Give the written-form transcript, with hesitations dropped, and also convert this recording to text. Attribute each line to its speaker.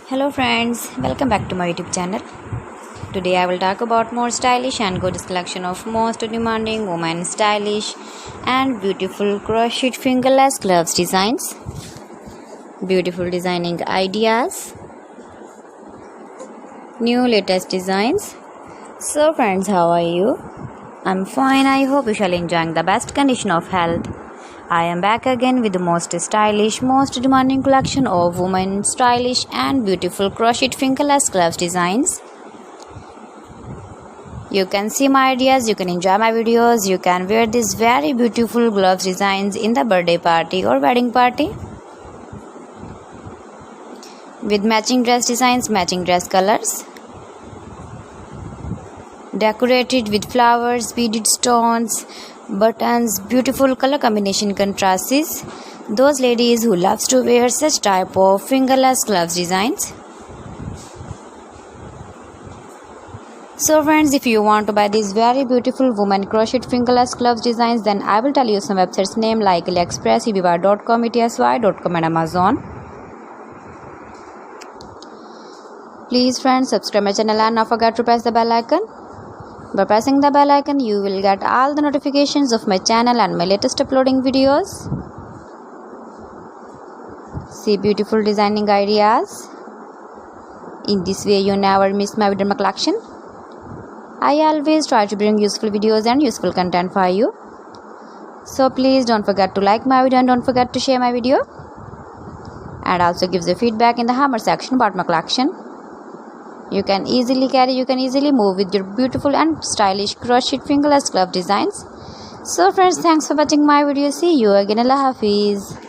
Speaker 1: Hello friends, welcome back to my YouTube channel. Today I will talk about more stylish and gorgeous collection of most demanding women stylish and beautiful crochet fingerless gloves designs. Beautiful designing ideas. New latest designs. So friends, how are you? I'm fine. I hope you shall enjoying the best condition of health. I am back again with the most stylish, most demanding collection of women stylish and beautiful crochet fingerless gloves designs. You can see my ideas, you can enjoy my videos, you can wear these very beautiful gloves designs in the birthday party or wedding party. With matching dress designs, matching dress colors. Decorated with flowers, beaded stones, buttons, beautiful color combination contrasts. Those ladies who loves to wear such type of fingerless gloves designs. So friends, if you want to buy these very beautiful woman crochet fingerless gloves designs, then I will tell you some websites name like AliExpress, eBay.com, etsy.com and Amazon. Please friends, subscribe my channel and not forget to press the bell icon. By pressing the bell icon, you will get all the notifications of my channel and my latest uploading videos. See beautiful designing ideas. In this way, you never miss my video collection. I always try to bring useful videos and useful content for you. So please don't forget to like my video and don't forget to share my video. And also give the feedback in the hammer section about my collection. You can easily carry, you can easily move with your beautiful and stylish crochet fingerless glove designs. So friends, thanks for watching my video. See you again. Allah Hafiz.